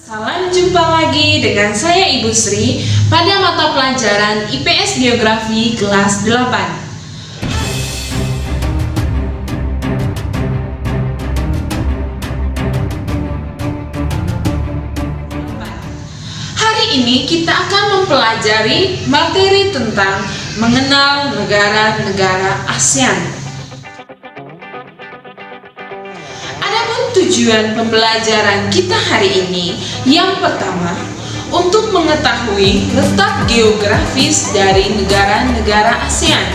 Salam jumpa lagi dengan saya Ibu Sri pada mata pelajaran IPS Geografi kelas 8. Hari ini kita akan mempelajari materi tentang mengenal negara-negara ASEAN. Tujuan pembelajaran kita hari ini, yang pertama, untuk mengetahui letak geografis dari negara-negara ASEAN.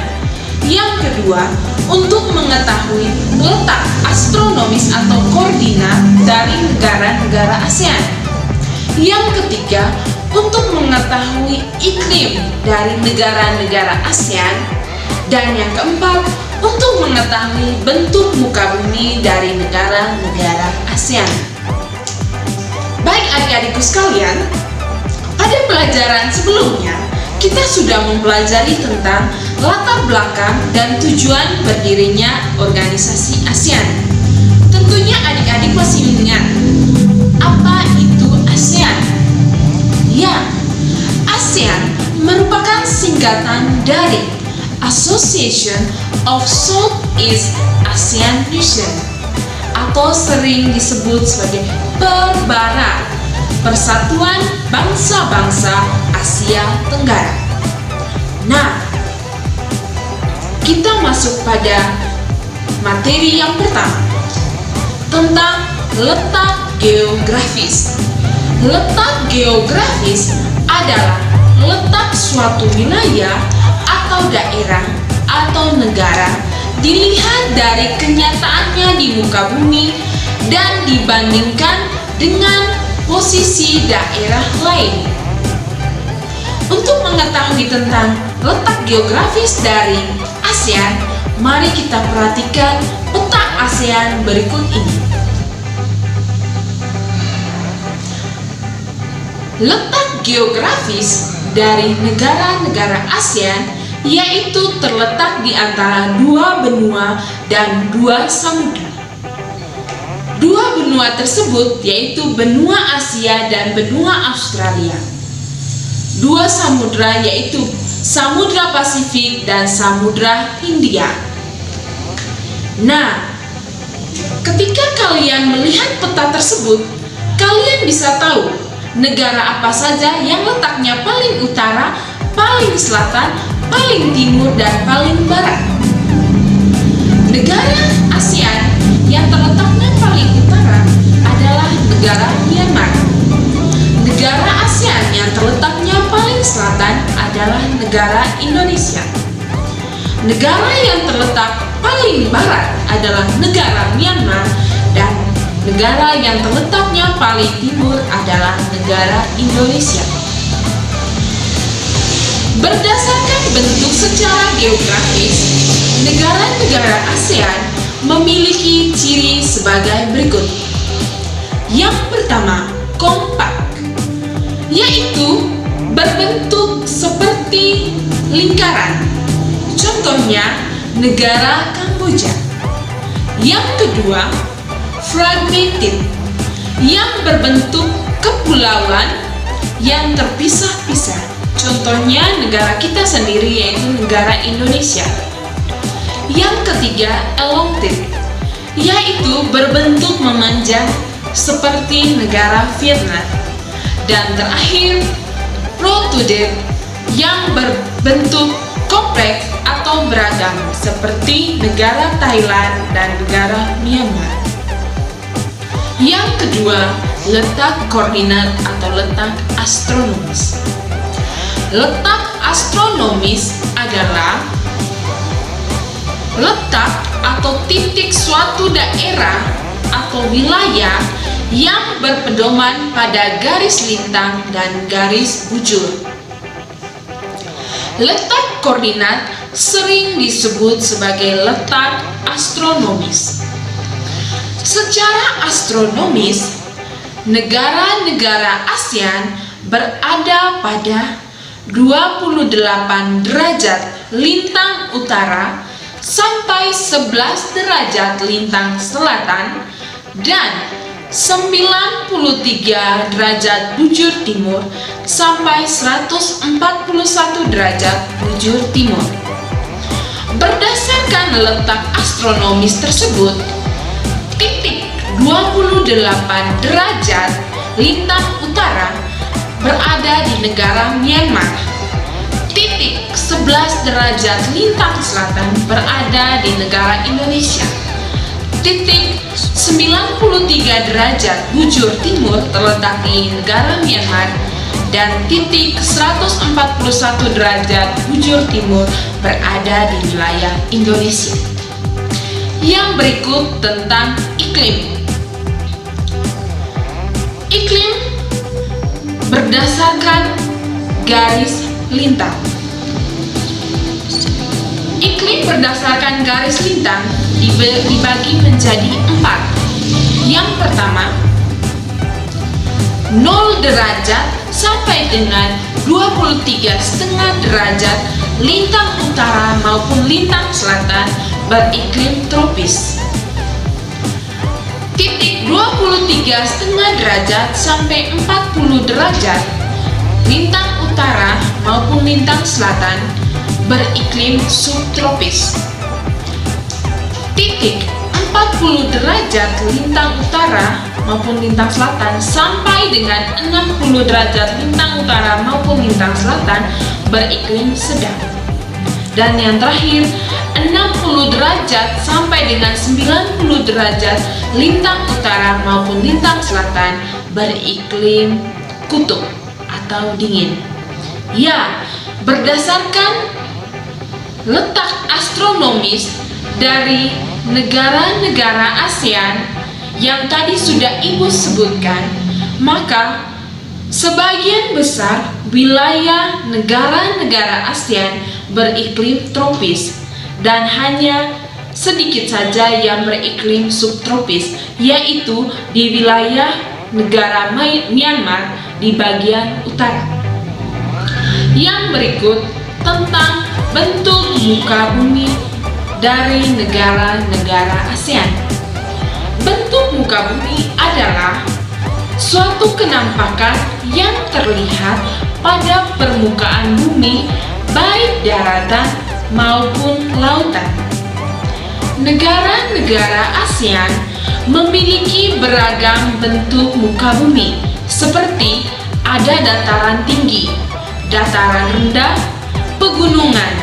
Yang kedua, untuk mengetahui letak astronomis atau koordinat dari negara-negara ASEAN. Yang ketiga, untuk mengetahui iklim dari negara-negara ASEAN. Dan yang keempat, untuk mengetahui bentuk muka bumi dari negara-negara ASEAN. Baik adik-adikku sekalian, pada pelajaran sebelumnya kita sudah mempelajari tentang latar belakang dan tujuan berdirinya organisasi ASEAN. Tentunya adik-adik masih ingat apa itu ASEAN? Ya, ASEAN merupakan singkatan dari Association of Southeast Asian Nation, atau sering disebut sebagai PERBARA, Persatuan Bangsa-Bangsa Asia Tenggara. Nah, kita masuk pada materi yang pertama, tentang letak geografis. Letak geografis adalah letak suatu wilayah atau daerah atau negara dilihat dari kenyataannya di muka bumi dan dibandingkan dengan posisi daerah lain. Untuk mengetahui tentang letak geografis dari ASEAN, mari kita perhatikan peta ASEAN berikut ini. Letak geografis dari negara-negara ASEAN yaitu terletak di antara dua benua dan dua samudra. Dua benua tersebut yaitu benua Asia dan benua Australia. Dua samudra yaitu Samudra Pasifik dan Samudra Hindia. Nah, ketika kalian melihat peta tersebut, kalian bisa tahu negara apa saja yang letaknya paling utara, paling selatan, paling timur, dan paling barat. Negara ASEAN yang terletaknya paling utara adalah negara Myanmar. Negara ASEAN yang terletaknya paling selatan adalah negara Indonesia. Negara yang terletak paling barat adalah negara Myanmar, dan negara yang terletaknya paling timur adalah negara Indonesia. Berdasarkan bentuk secara geografis, negara-negara ASEAN memiliki ciri sebagai berikut. Yang pertama, kompak, yaitu berbentuk seperti lingkaran. Contohnya, negara Kamboja. Yang kedua, fragmented, yang berbentuk kepulauan yang terpisah-pisah. Contohnya negara kita sendiri, yaitu negara Indonesia. Yang ketiga, elongated, yaitu berbentuk memanjang seperti negara Vietnam. Dan terakhir, protrusive, yang berbentuk kompleks atau beragam seperti negara Thailand dan negara Myanmar. Yang kedua, letak koordinat atau letak astronomis. Letak astronomis adalah letak atau titik suatu daerah atau wilayah yang berpedoman pada garis lintang dan garis bujur. Letak koordinat sering disebut sebagai letak astronomis. Secara astronomis, negara-negara ASEAN berada pada 28 derajat lintang utara sampai 11 derajat lintang selatan dan 93 derajat bujur timur sampai 141 derajat bujur timur. Berdasarkan letak astronomis tersebut, titik 28 derajat lintang utara berada di negara Myanmar. Titik 11 derajat lintang selatan berada di negara Indonesia. Titik 93 derajat bujur timur terletak di negara Myanmar, dan titik 141 derajat bujur timur berada di wilayah Indonesia. Yang berikut tentang iklim. Iklim berdasarkan garis lintang. Iklim berdasarkan garis lintang dibagi menjadi 4. Yang pertama, 0 derajat sampai dengan 23,5 derajat lintang utara maupun lintang selatan beriklim tropis. Titik 23,5 derajat sampai 40 derajat lintang utara maupun lintang selatan beriklim subtropis. Titik 40 derajat lintang utara maupun lintang selatan sampai dengan 60 derajat lintang utara maupun lintang selatan beriklim sedang. Dan yang terakhir, 60 derajat sampai dengan 90 derajat lintang utara maupun lintang selatan beriklim kutub atau dingin. Ya, berdasarkan letak astronomis dari negara-negara ASEAN yang tadi sudah Ibu sebutkan, maka sebagian besar wilayah negara-negara ASEAN beriklim tropis dan hanya sedikit saja yang beriklim subtropis, yaitu di wilayah negara Myanmar di bagian utara. Yang berikut tentang bentuk muka bumi dari negara-negara ASEAN. Bentuk muka bumi adalah suatu kenampakan yang terlihat pada permukaan bumi, baik daratan maupun lautan. Negara-negara ASEAN memiliki beragam bentuk muka bumi, seperti ada dataran tinggi, dataran rendah, pegunungan,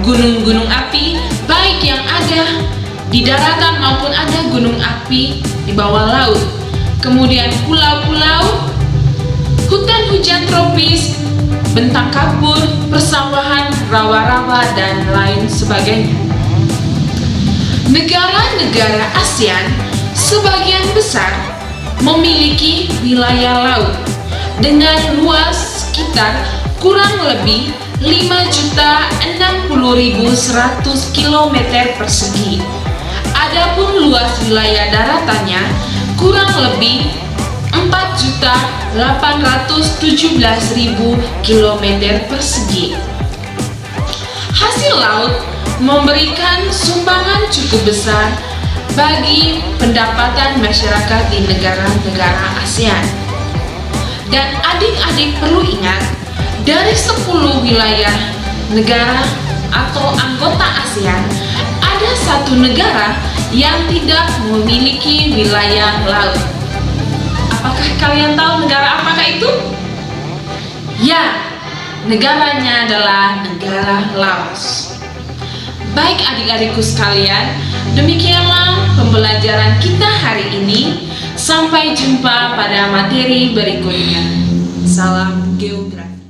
gunung-gunung api, baik yang ada di daratan maupun ada gunung api di bawah laut. Kemudian pulau-pulau, hutan hujan tropis, bentang kapur, persawahan, rawa-rawa, dan lain sebagainya. Negara-negara ASEAN sebagian besar memiliki wilayah laut dengan luas sekitar kurang lebih 5.060.100 km persegi. Adapun luas wilayah daratannya kurang lebih 4.817.000 km persegi. Hasil laut memberikan sumbangan cukup besar bagi pendapatan masyarakat di negara-negara ASEAN. Dan adik-adik perlu ingat, dari 10 wilayah negara atau anggota ASEAN, ada satu negara yang tidak memiliki wilayah laut. Apakah kalian tahu negara apakah itu? Ya, negaranya adalah negara Laos. Baik adik-adikku sekalian, demikianlah pembelajaran kita hari ini. Sampai jumpa pada materi berikutnya. Salam geografi.